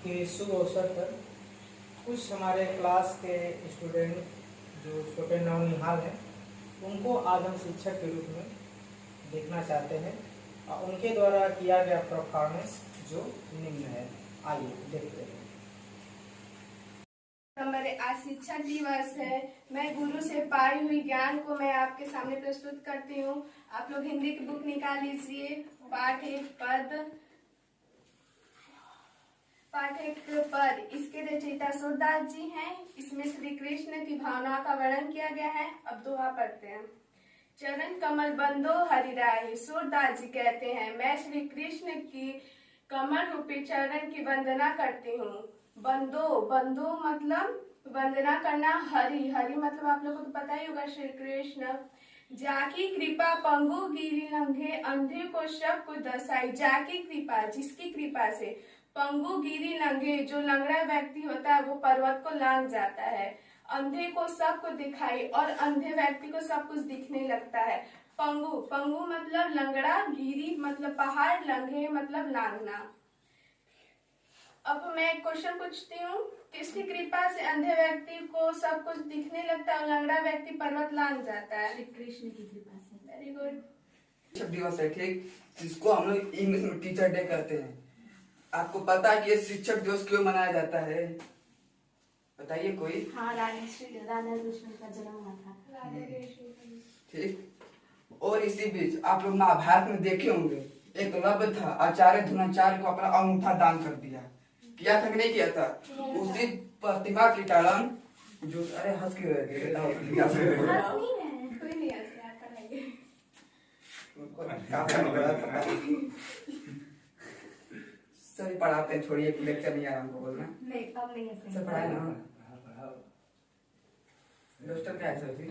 के शुभ अवसर पर कुछ हमारे क्लास के स्टूडेंट जो छोटे नवनिहाल हैं उनको आज हम शिक्षक के रूप में देखना चाहते हैं और उनके द्वारा किया गया परफॉर्मेंस जो निम्न है। आइए देखते हैं। हमारे आज शिक्षक दिवस है। मैं गुरु से पाई हुई ज्ञान को मैं आपके सामने प्रस्तुत करती हूँ। आप लोग हिंदी की बुक निकाल लीजिए। पाठ एक पद इसके रचयिता सूरदास जी हैं। इसमें श्री कृष्ण की भावना का वर्णन किया गया है। अब दोहा पढ़ते हैं। चरण कमल बंदो हरिराई। सूरदास जी कहते हैं, मैं श्री कृष्ण की कमल रूपी चरण की वंदना करती हूँ। बंदो मतलब वंदना करना। हरि मतलब आप लोगों को पता ही होगा, श्री कृष्ण। जाकी कृपा पंगु गिरी लंघे, अंधे को सब कुछ दर्शाई। जाकी कृपा, जिसकी कृपा से पंगु गिरी लंघे, जो लंगड़ा व्यक्ति होता है वो पर्वत को लांघ जाता है। अंधे को सब कुछ दिखाई, और अंधे व्यक्ति को सब कुछ दिखने लगता है। पंगु मतलब लंगड़ा, गिरी मतलब पहाड़, लंघे मतलब लांघना। अब मैं क्वेश्चन पूछती हूँ, किसकी कृपा से अंधे व्यक्ति को सब कुछ दिखने लगता है और लंगड़ा व्यक्ति पर्वत लांघ जाता है? श्री कृष्ण की कृपा से। Very good. शिक्षक दिवस है, ठीक, जिसको हम लोग इंग्लिश में टीचर डे कहते हैं। आपको पता है कि ये शिक्षक दिवस क्यों मनाया जाता है? बताइए कोई। हाँ, राधा कृष्ण का जन्म हुआ था। ठीक। और इसी बीच आप लोग महाभारत में देखे होंगे, एक रब था, आचार्य द्रोणाचार्य को अपना अंगूठा दान कर दिया। किया था कि नहीं किया था? उसी प्रतिमा के कारण जो, अरे हंस क्यों रहे सभी पढ़ाते हैं, छोड़िए, लेक्चर नहीं आ रहा हमको बोलना। नहीं, अब नहीं है सब पढ़ाए ना। दोस्तों क्या है सभी?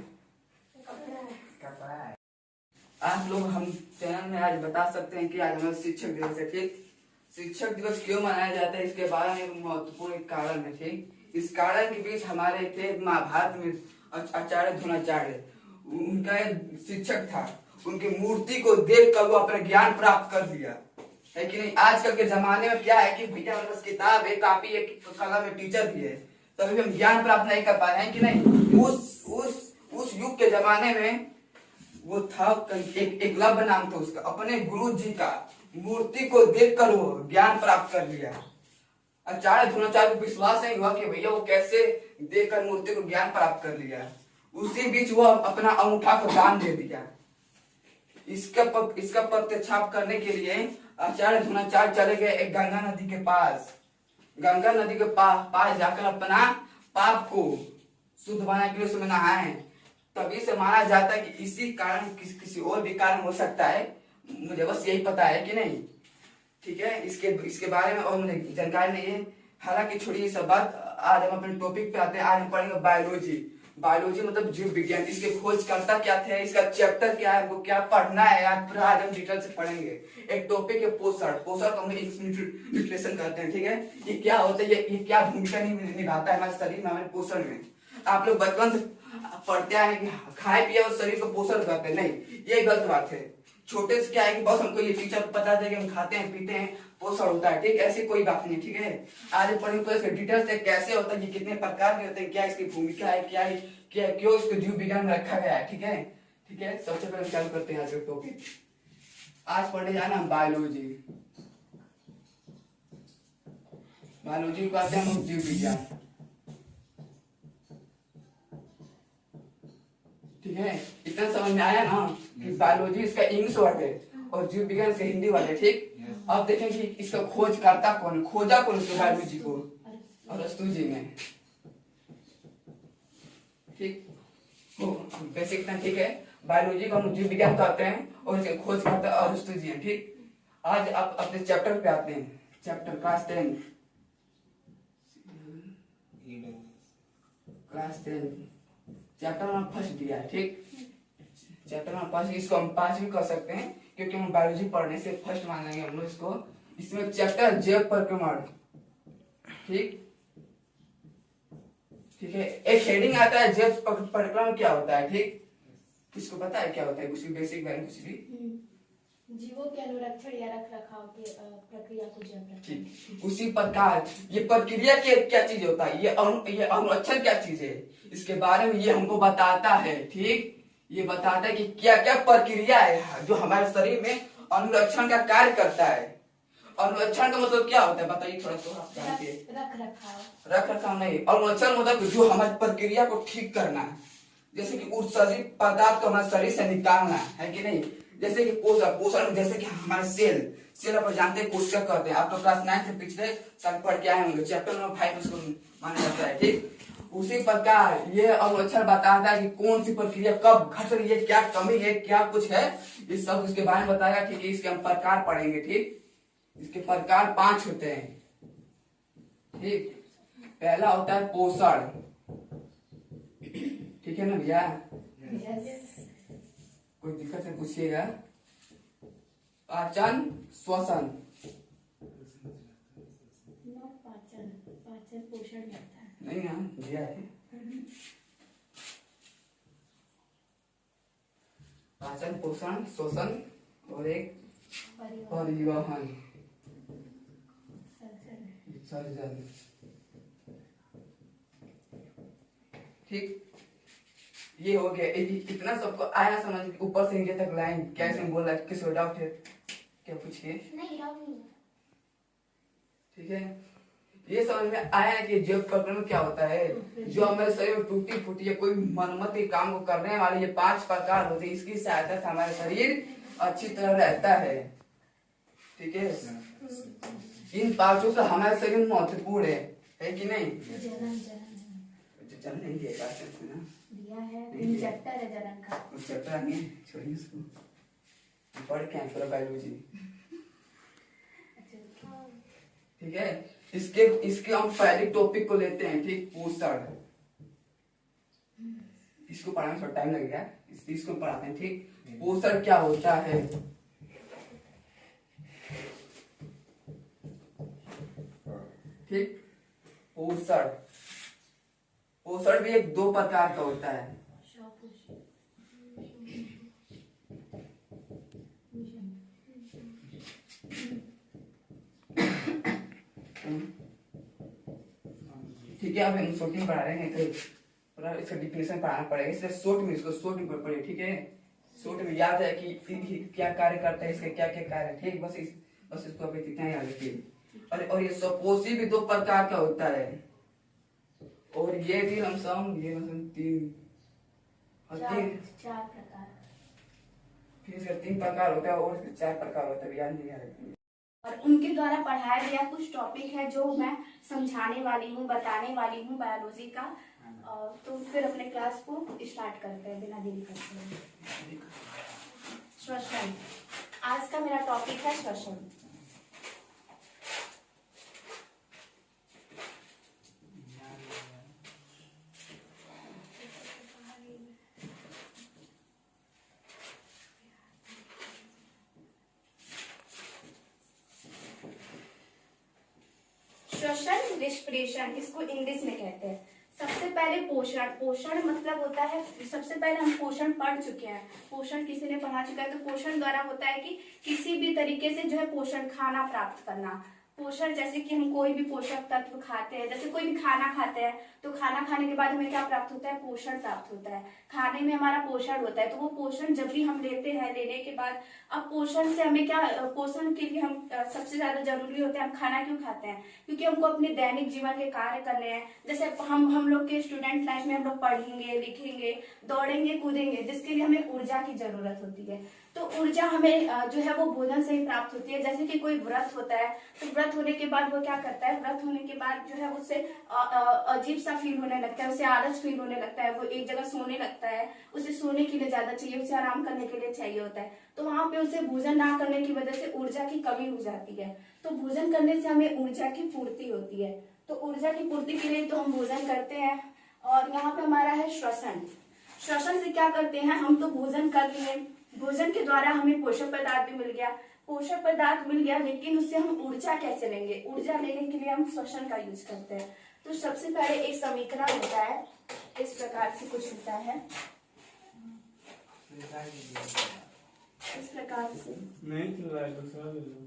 आप लोग हम चैनल में आज बता सकते हैं कि आज हमारा शिक्षक दिवस है, ठीक। शिक्षक दिवस क्यों मनाया जाता है इसके बारे में एक महत्वपूर्ण कारण है, ठीक। इस कारण के बीच हमारे थे महाभारत में आचार्य द्रोणाचार्य, उनका एक शिक्षक था। उनकी मूर्ति को देख कर वो अपना ज्ञान प्राप्त कर दिया है कि नहीं। आजकल के जमाने में क्या है कि भैया हमारे पास किताब है, कापी है, कलम है, टीचर भी है, तभी हम ज्ञान प्राप्त नहीं कर पा रहे हैं कि नहीं। उस युग के जमाने में वो था, एकलव्य नाम था उसका, अपने गुरु जी का मूर्ति को देखकर वो ज्ञान प्राप्त कर लिया। आचार्य द्रोणाचार्य को विश्वास नहीं हुआ कि भैया वो कैसे देखकर मूर्ति को ज्ञान प्राप्त कर लिया। उसी बीच वो अपना अंगूठा को दान दे दिया। इसका प्रत्यक्षाप करने के लिए आचार्य द्रोणाचार्य चले गए एक गंगा नदी के पास। गंगा नदी के पास जाकर अपना पाप को शुद्ध बनाने के लिए उसमें नहाए। तभी से माना जाता है कि इसी कारण किसी और भी कारण हो सकता है, मुझे बस यही पता है कि नहीं, ठीक है। इसके बारे में और मुझे जानकारी नहीं है। हालांकि छोड़िए सब बात, आज हम अपने टॉपिक पे आते हैं। आज हम पढ़ेंगे बायोलॉजी मतलब जीव विज्ञान। इसके खोजकर्ता क्या थे, इसका चैप्टर क्या है, वो क्या पढ़ना है, आज हम डिटेल से पढ़ेंगे। एक टॉपिक है पोषण को हम न्यूट्रिशन करते हैं, ठीक है। ये क्या होता है, ये क्या भूमिका निभाता है हमारे शरीर में, हमारे पोषण में। आप लोग बचपन से पढ़ते हैं कि खाए पिए और शरीर को पोषण करते हैं, नहीं, ये गलत बात है। छोटे से क्या है कि बस हमको ये टीचर बता दे कि हम खाते हैं पीते हैं पोषण होता है, ठीक, ऐसी कोई बात नहीं, ठीक है। आज पढ़ेंगे तो इसके डिटेल्स से कैसे होता है, ये कितने प्रकार के होते हैं, क्या इसकी भूमिका है, क्या क्यों इसको जीव विज्ञान में रखा गया है, ठीक है। ठीक है, सबसे पहले चालू करते हैं आज का टॉपिक। आज पढ़ने जाना हम बायोलॉजी को आते हैं हम जीव विज्ञान, ठीक है। इतना समझ में आया ना कि बायोलॉजी इसका इंग्लिश वर्ड है और जीव विज्ञान इसका हिंदी वर्ड है, ठीक। अब देखें कि इसका खोजकर्ता कौन, खोजा कौन इसको, बायोलॉजी को, अरस्तु जी ने, ठीक। बेसिक इतना ठीक है। बायोलॉजी को हम जीव विज्ञान कहते हैं और इसके खोजकर्ता अरस्तु जी हैं, ठीक। आज आप अपने चैप्टर पे आते हैं। Chapter class 10 chapter number first दिया है, ठीक। चैप्टर नंबर फर्स्ट, इसको हम 5 भी कर सकते हैं क्योंकि हम बायोलॉजी पढ़ने से फर्स्ट मान लेंगे हम लोग इसको। इसमें चैप्टर जैव परिक्रमण, ठीक है। एक हेडिंग आता है जैव परिक्रमण क्या होता है, ठीक। किसको पता है क्या होता है, कुछ बेसिक बारे में कुछ भी? जीवों के अनुरक्षण या रख रखाव के प्रक्रिया को जब रखते हैं। ठीक उसी प्रकार ये प्रक्रिया क्या चीज होता है, ये अनुरक्षण क्या चीज है, इसके बारे में ये हमको बताता है। ठीक ये बताता है कि क्या क्या प्रक्रिया है जो हमारे शरीर में अनुरक्षण का कार्य करता है। अनुरक्षण का मतलब क्या होता है बताइए थोड़ा सा आप जानते हैं। रख रखाव नहीं, अनुरक्षण मतलब जो हमारी प्रक्रिया को ठीक करना है, जैसे कि उत्सर्जित पदार्थ को हमारे शरीर से निकालना है कि नहीं। जैसे कि पोषण जैसे कि हमारे सेल आप जानते हैं कोशिका करते हैं, आप तो क्लास 9 से पिछले साल पढ़ के आए होंगे, चैप्टर नंबर 5 उसको माना जाता है। ठीक उसी प्रकार ये अनुरक्षण बताता है कि कौन सी प्रक्रिया कब घट रही है, क्या कमी है, क्या कुछ है, ये सब इसके बारे में बताएगा। ठीक है इसके हम प्रकार पढ़ेंगे। ठीक इसके प्रकार 5 होते हैं। ठीक पहला होता है पोषण। ठीक है ना भैया, कोई दिक्कत है पूछिएगा। पाचन श्वसन, पाचन पोषण करता है नहीं ना दिया है। पाचन पोषण श्वसन और एक परिवहन सर्जन। ठीक ये हो गया, इतना सबको आया समझ। ऊपर से नीचे तक लाइन कैसे बोल रहा है, किसी डाउट है क्या पूछिए। नहीं डाउट नहीं। ठीक है ये समझ में आया कि जैव प्रक्रमण क्या होता है, जो हमारे शरीर में टूटी फूटी या कोई मरम्मत के काम को करने वाले ये 5 प्रकार होते हैं, इसकी सहायता से हमारा शरीर अच्छी तरह रहता है। ठीक है इन 5 का हमारे शरीर में महत्वपूर्ण है कि नहीं। जन्म नहीं दिया है चैप्टर है जन्म का, उस चैप्टर नहीं छोड़िए उसको, पढ़ के आए पूरा बायोलॉजी। ठीक है इसके हम पहले टॉपिक को लेते हैं। ठीक पोषण, इसको पढ़ाने में थोड़ा टाइम लगेगा, इसको पढ़ाते हैं। ठीक पोषण क्या होता है। ठीक पोषण भी एक 2 प्रकार का होता है। ठीक है अब हम शॉर्ट में पढ़ा रहे हैं तो पूरा इसका डिफिनेशन पढ़ाना पड़ेगा, इसलिए शॉर्ट में पढ़िए। ठीक है शॉर्ट में याद है कि क्या कार्य करता है, इसके क्या क्या कार्य है। ठीक बस इसको अभी इतना याद रखिए। और ये सपोषी भी 2 प्रकार का होता है, और ये भी लमसम 4 प्रकार, फिर इसका 3 प्रकार होता है और 4 प्रकार होता है, याद नहीं आ रहा। और उनके द्वारा पढ़ाया गया कुछ टॉपिक है जो मैं समझाने वाली हूँ, बताने वाली हूँ बायोलॉजी का। तो फिर अपने क्लास को स्टार्ट करते हैं बिना देरी करते हुए। श्वसन, आज का मेरा टॉपिक है श्वसन। श्वसन रिस्पिरेशन इसको इंग्लिश में कहते हैं। सबसे पहले पोषण मतलब होता है, सबसे पहले हम पोषण पढ़ चुके हैं, पोषण किसी ने पढ़ा चुका है। तो पोषण द्वारा होता है कि किसी भी तरीके से जो है पोषण खाना प्राप्त करना। पोषण जैसे कि हम कोई भी पोषक तत्व खाते हैं, जैसे कोई भी खाना खाते हैं तो खाना खाने के बाद हमें क्या प्राप्त होता है, पोषण प्राप्त होता है। खाने में हमारा पोषण होता है, तो वो पोषण जब भी हम लेते हैं, लेने के बाद अब पोषण से हमें क्या, पोषण के लिए हम सबसे ज्यादा जरूरी होता है, हम खाना क्यों खाते हैं, क्योंकि हमको अपने दैनिक जीवन के कार्य करने हैं। जैसे हम लोग के स्टूडेंट लाइफ में हम लोग पढ़ेंगे, लिखेंगे, दौड़ेंगे, कूदेंगे, जिसके लिए हमें ऊर्जा की जरूरत होती है। तो ऊर्जा हमें जो है वो भोजन से ही प्राप्त होती है। जैसे कि कोई व्रत होता है, तो व्रत होने के बाद वो क्या करता है, व्रत होने के बाद जो है उससे अजीब सा फील होने लगता है, उसे आलस फील होने लगता है, वो एक जगह सोने लगता है, उसे सोने के लिए ज्यादा चाहिए, उसे आराम करने के लिए चाहिए होता है। तो वहां पे उसे भोजन ना करने की वजह से ऊर्जा की कमी हो जाती है। तो भोजन करने से हमें ऊर्जा की पूर्ति होती है। तो ऊर्जा की पूर्ति के लिए तो हम भोजन करते हैं। और यहाँ पे हमारा है श्वसन। श्वसन से क्या करते हैं, हम तो भोजन कर लिए, भोजन के द्वारा हमें पोषक पदार्थ भी मिल गया, पोषक पदार्थ मिल गया, लेकिन उससे हम ऊर्जा कैसे लेंगे, ऊर्जा लेने के लिए हम श्वसन का यूज करते हैं। तो सबसे पहले एक समीकरण होता है, इस प्रकार से कुछ होता है। इस प्रकार से नहीं चल रहा है, दूसरा ले लो।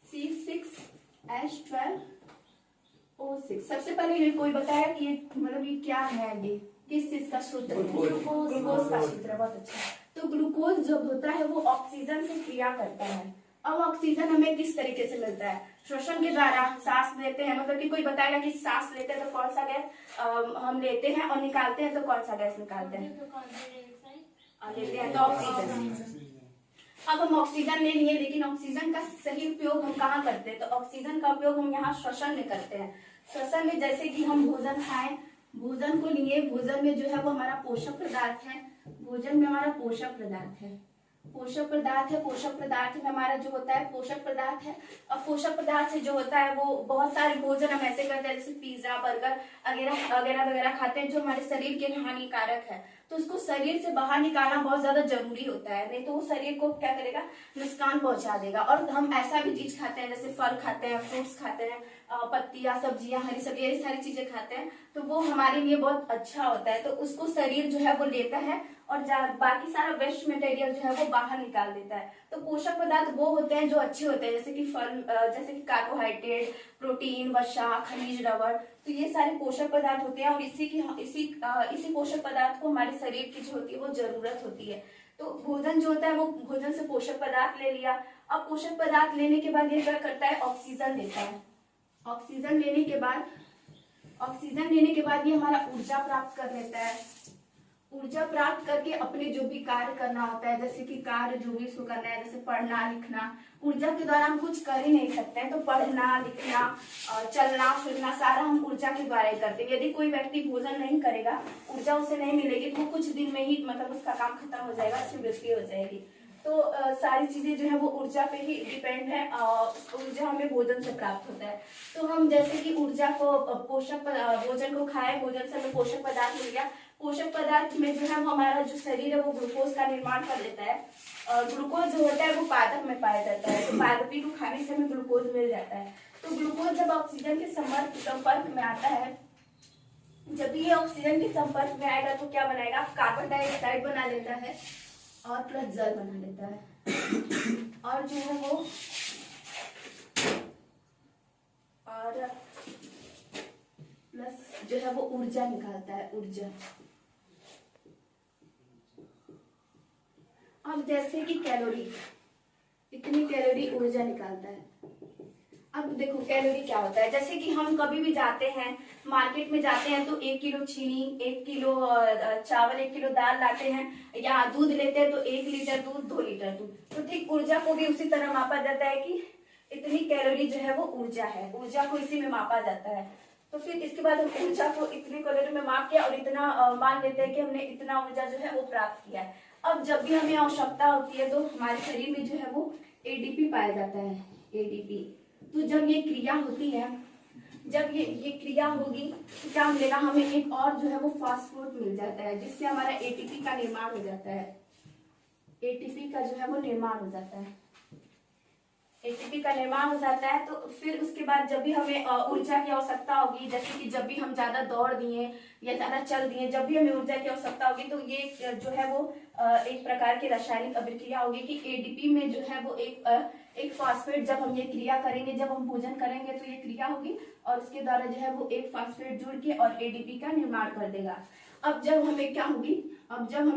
C6H12O6। सबसे पहले ये कोई बताया कि ये मतलब ये क्या है, ये किस चीज का सूत्र है? ग्लूकोज का सूत्र है। बहुत अच्छा। तो ग्लूकोज जब होता है वो ऑक्सीजन से क्रिया करता है। अब ऑक्सीजन हमें किस तरीके से मिलता है? श्वसन के द्वारा। सांस लेते हैं, मतलब कि कोई बताएगा कि सांस लेते हैं तो कौन सा गैस हम लेते हैं, और निकालते हैं तो कौन सा गैस निकालते हैं? लेते हैं तो ऑक्सीजन। अब हम ऑक्सीजन ले लिए, लेकिन ऑक्सीजन का सही उपयोग हम कहाँ करते हैं? तो ऑक्सीजन का उपयोग हम यहाँ श्वसन में करते हैं। श्वसन में जैसे कि हम भोजन खाएं, भोजन को लिए, भोजन में जो है वो हमारा पोषक पदार्थ है, भोजन में हमारा पोषक पदार्थ है, पोषक पदार्थ है, पोषक पदार्थ में हमारा जो होता है पोषक पदार्थ है। और पोषक पदार्थ से जो होता है वो बहुत सारे भोजन हम ऐसे करते हैं जैसे पिज्जा, बर्गर वगैरह वगैरह वगैरह खाते हैं जो हमारे शरीर के लिए हानिकारक है। तो उसको शरीर से बाहर निकालना बहुत ज्यादा जरूरी होता है, नहीं तो वो शरीर को क्या करेगा? नुकसान पहुंचा देगा। और हम ऐसा भी चीज खाते हैं जैसे फल खाते हैं, फ्रूट्स खाते हैं, पत्तियां, सब्जियां, हरी सब्जियां, ये सारी चीजें खाते हैं, तो वो हमारे लिए बहुत अच्छा होता है। तो उसको शरीर जो है वो लेता है और बाकी सारा वेस्ट मटेरियल जो है वो बाहर निकाल देता है। तो पोषक पदार्थ वो होते हैं जो अच्छे होते हैं, जैसे कि फल, जैसे कि कार्बोहाइड्रेट, प्रोटीन, वसा, खनिज, रबर, तो ये सारे पोषक पदार्थ होते हैं। और इसी पोषक पदार्थ को हमारे शरीर की जो होती है वो जरूरत होती है। तो भोजन जो होता है वो भोजन से पोषक पदार्थ ले लिया। अब पोषक पदार्थ लेने के बाद ये क्या करता है? ऑक्सीजन लेता है। ऑक्सीजन लेने के बाद ये हमारा ऊर्जा प्राप्त कर लेता है। ऊर्जा प्राप्त करके अपने जो भी कार्य करना होता है, जैसे कि कार्य जो भी इसको करना है, जैसे पढ़ना लिखना, ऊर्जा के द्वारा हम कुछ कर ही नहीं सकते हैं। तो पढ़ना लिखना, चलना फिरना सारा हम ऊर्जा के द्वारा ही करते हैं। यदि कोई व्यक्ति भोजन नहीं करेगा, ऊर्जा उसे नहीं मिलेगी, तो वो कुछ दिन में ही मतलब उसका काम खत्म हो जाएगा, उसकी मृत्यु हो जाएगी। तो सारी चीजें जो है वो ऊर्जा पे ही डिपेंड है। ऊर्जा हमें भोजन से प्राप्त होता है। तो हम जैसे कि ऊर्जा को भोजन को खाए, भोजन से हमें पोषक पदार्थ मिल गया। पोषक पदार्थ में जो है हमारा जो शरीर है वो ग्लूकोज का निर्माण कर लेता है। ग्लूकोज जो होता है वो पादप में पाया जाता है, तो पादपी को खाने से हमें ग्लूकोज मिल जाता है। तो ग्लूकोज जब ऑक्सीजन के संपर्क में आता है, जब भी ये ऑक्सीजन के संपर्क में आएगा तो क्या बनाएगा? कार्बन डाइऑक्साइड बना लेता है और प्लस जल बना लेता है। और जो है वो और प्लस जो है वो ऊर्जा निकालता है, ऊर्जा। अब जैसे कि कैलोरी, इतनी कैलोरी ऊर्जा निकालता है। अब देखो कैलोरी क्या होता है, जैसे कि हम कभी भी जाते हैं मार्केट में जाते हैं तो 1 किलो चीनी, 1 किलो चावल, 1 किलो दाल लाते हैं, या दूध लेते हैं तो 1 लीटर दूध, 2 लीटर दूध। तो ठीक ऊर्जा को भी उसी तरह मापा जाता है कि इतनी कैलोरी जो है वो ऊर्जा है, ऊर्जा को इसी में मापा जाता है। तो फिर इसके बाद हम ऊर्जा को इतनी कैलोरी में माप के और इतना मान लेते हैं कि हमने इतना ऊर्जा जो है वो प्राप्त किया है। अब जब भी हमें आवश्यकता होती है तो हमारे शरीर में जो है वो एडीपी पाया जाता है, एडीपी। तो जब ये क्रिया होती है, जब ये क्रिया होगी तो क्या मिलेगा? हमें एक और जो है वो फास्फोरेट मिल जाता है, जिससे हमारा एटीपी का निर्माण हो जाता है। एटीपी का जो है वो निर्माण हो जाता है, एटीपी का निर्माण हो जाता है। तो फिर उसके बाद जब भी हमें ऊर्जा की आवश्यकता होगी, जैसे कि जब भी हम ज्यादा दौड़ दिए या ज्यादा चल दिए, जब भी हमें ऊर्जा की आवश्यकता होगी, तो ये जो है वो एक प्रकार की रासायनिक अभिक्रिया होगी कि एडीपी में जो है वो एक फास्फेट, जब हम ये क्रिया करेंगे, जब हम भोजन करेंगे तो ये क्रिया होगी और उसके द्वारा जो है वो एक फास्फेट जुड़ के और एडीपी का निर्माण कर देगा। अब जब हमें क्या होगी, अब जब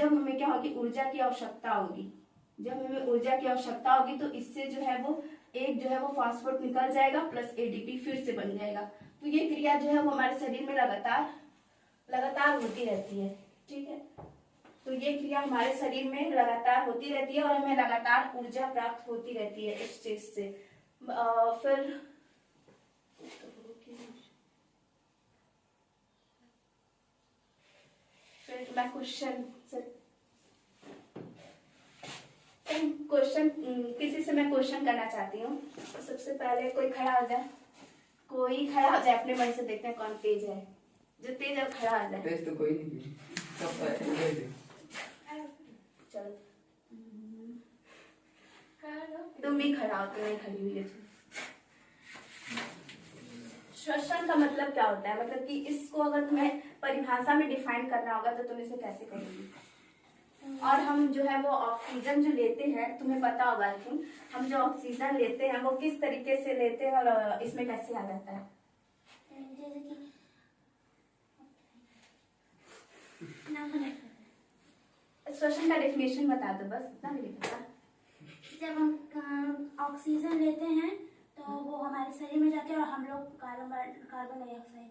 हमें क्या होगी? ऊर्जा की आवश्यकता होगी। जब हमें ऊर्जा की आवश्यकता होगी तो इससे जो है वो एक जो है वो फास्फोरेट निकल जाएगा, प्लस एडीपी फिर से बन जाएगा। तो ये क्रिया जो है वो हमारे शरीर में लगातार होती रहती है, ठीक है। तो ये क्रिया हमारे शरीर में लगातार होती रहती है और हमें लगातार ऊर्जा प्राप्त होती रहती है इस चीज से। फिर मैं किसी से मैं क्वेश्चन करना चाहती हूँ। तो सबसे पहले कोई खड़ा हो जाए, अपने मन से देखते हैं कौन तेज है। जो तेज है खड़ा हो जाए। तेज तो कोई नहीं है, सब चलो तुम भी खड़ा हो, तुम्हें खड़ी हुई है। श्वसन का मतलब क्या होता है, मतलब कि इसको अगर तुम्हें परिभाषा में डिफाइन करना होगा तो तुम इसे कैसे करोगी? और हम जो है वो ऑक्सीजन जो लेते हैं, तुम्हें पता होगा कि हम जो ऑक्सीजन लेते हैं वो किस तरीके से लेते हैं और इसमें कैसे आ जाता है? जैसे कि श्वसन का डेफिनेशन बता दो, बस इतना मुझे पता। जब हम ऑक्सीजन लेते हैं तो वो हमारे शरीर में जाते हैं और हम लोग कार्बन डाइऑक्साइड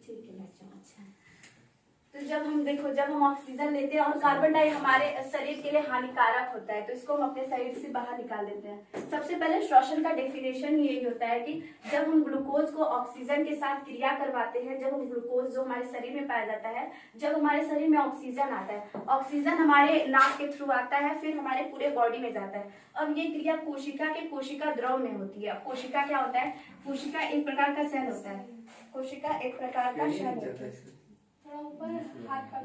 ठीक है बच्चों, अच्छा। तो जब हम देखो, जब हम ऑक्सीजन लेते हैं और कार्बन डाई हमारे शरीर के लिए हानिकारक होता है तो इसको हम अपने शरीर से बाहर निकाल देते हैं। सबसे पहले श्वसन का डेफिनेशन यही होता है कि जब हम ग्लूकोज को ऑक्सीजन के साथ क्रिया करवाते हैं, जब हम ग्लूकोज जो हमारे शरीर में पाया जाता है, जब हमारे शरीर में ऑक्सीजन आता है, ऑक्सीजन हमारे नाक के थ्रू आता है, फिर हमारे पूरे बॉडी में जाता है। अब ये क्रिया कोशिका के कोशिका द्रव में होती है। कोशिका क्या होता है? कोशिका एक प्रकार का सेल होता है। कोशिका एक प्रकार का सेल होता है।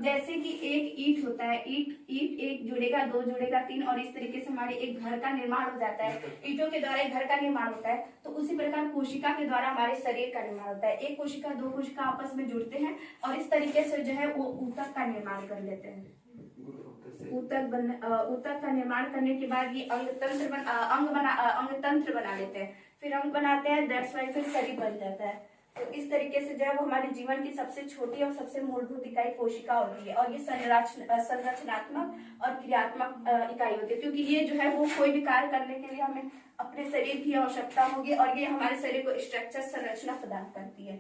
जैसे कि एक ईंट होता है, ईंट एक जुड़ेगा, दो जुड़ेगा, तीन, और इस तरीके से हमारे एक घर का निर्माण हो जाता है। ईंटों के द्वारा एक घर का निर्माण होता है, तो उसी प्रकार कोशिका के द्वारा हमारे शरीर का निर्माण होता है। एक कोशिका दो कोशिका आपस में जुड़ते हैं और इस तरीके से जो है वो ऊतक का निर्माण कर लेते हैं। ऊतक का निर्माण करने के बाद ये अंग तंत्र बना लेते हैं, फिर अंग बनाते हैं, दैट्स वाई फिर शरीर बन जाता है। तो इस तरीके से जो है वो हमारे जीवन की सबसे छोटी और सबसे मूलभूत इकाई कोशिका होती है, और ये संरचनात्मक और क्रियात्मक इकाई होती है, क्योंकि ये जो है वो कोई भी कार्य करने के लिए हमें अपने शरीर की आवश्यकता होगी और ये हमारे शरीर को स्ट्रक्चर, संरचना प्रदान करती है।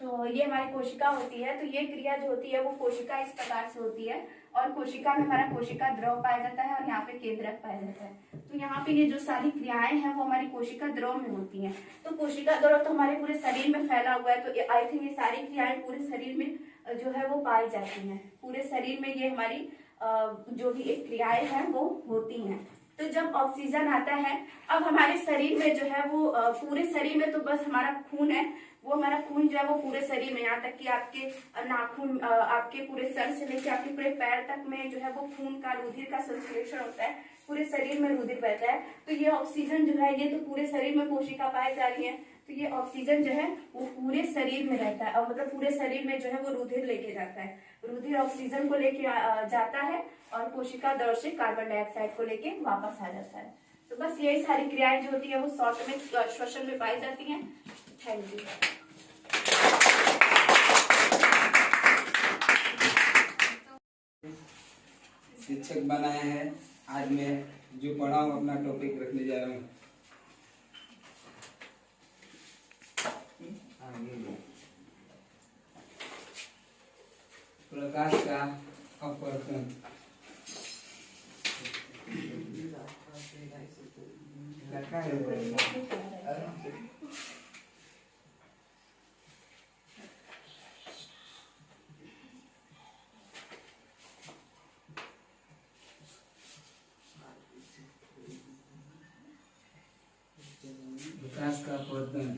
तो ये हमारी कोशिका होती है। तो ये क्रिया जो होती है वो कोशिका इस प्रकार से होती है, और कोशिका में हमारा कोशिका द्रव पाया जाता है और यहाँ पे केंद्रक पाया जाता है। तो यहाँ पे ये जो सारी क्रियाएं हैं वो हमारी कोशिका द्रव में होती हैं। तो कोशिका द्रव तो हमारे पूरे शरीर में फैला हुआ है, तो आई थिंक ये सारी क्रियाएं पूरे शरीर में जो है वो पाई जाती हैं। पूरे शरीर में ये हमारी जो भी एक क्रियाएं हैं वो होती हैं। तो जब ऑक्सीजन आता है, अब हमारे शरीर में जो है वो पूरे शरीर में तो बस हमारा खून है, वो हमारा खून जो है वो पूरे शरीर में, यहाँ तक कि आपके नाखून, आपके पूरे सर से लेकर आपके पूरे पैर तक में जो है वो खून का, रुधिर का संश्लेषण होता है, पूरे शरीर में रुधिर बहता है। तो ये ऑक्सीजन जो है ये तो पूरे शरीर में कोशिका पाई जा रही है, तो ये ऑक्सीजन जो है वो पूरे शरीर में रहता है, और मतलब पूरे शरीर में जो है वो रुधिर लेके जाता है। रुधिर ऑक्सीजन को लेके जाता है और कोशिका द्रव से कार्बन डाइऑक्साइड को लेके वापस आ जाता है। तो बस यही सारी क्रियाएं जो होती है वो शॉर्ट में श्वसन में पाई जाती हैं। Thank you. शिक्षक बनाए हैं। आज मैं जो पढ़ा हूँ अपना टॉपिक रखने जा रहा हूँ। प्रकाश का अपवर्तन। प्रकाश का अपवर्तन।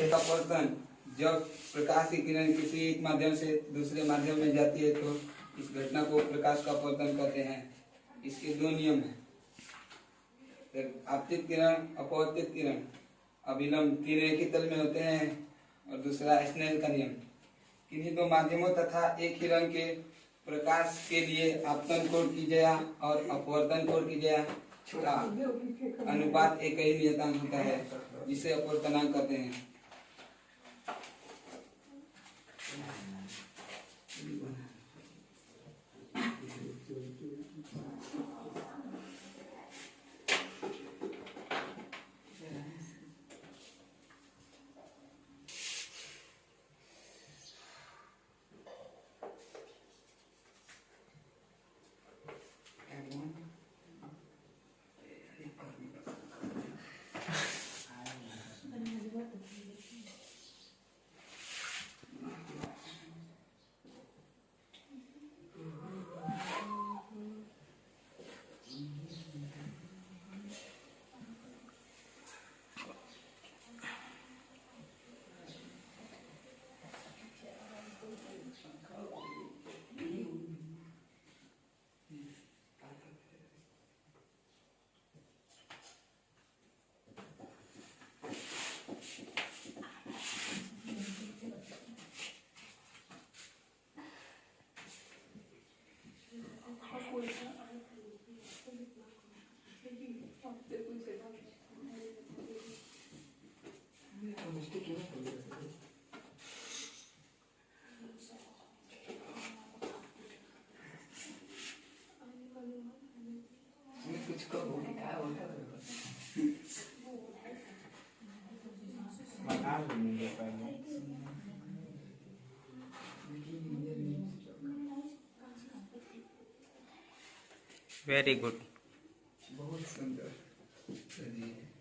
अपवर्तन, जब प्रकाश की किरण किसी एक माध्यम से दूसरे माध्यम में जाती है तो इस घटना को प्रकाश का अपवर्तन कहते हैं। इसके दो नियम हैं, एक आपतित किरण, अपवर्तित किरण। अभिलंब तीन एक ही तल में होते हैं, और दूसरा स्नेल का नियम। किन्हीं दो माध्यमों तथा एक ही रंग के प्रकाश के लिए आपतन कोण की जया और अपवर्तन कोण की जया का अनुपात एक ही नियतांक होता है, जिसे अपवर्तनांक कहते हैं। कुछ कहो क्या बोलता बना लेंगे पहले। Very good. बहुत सुंदर। चलिए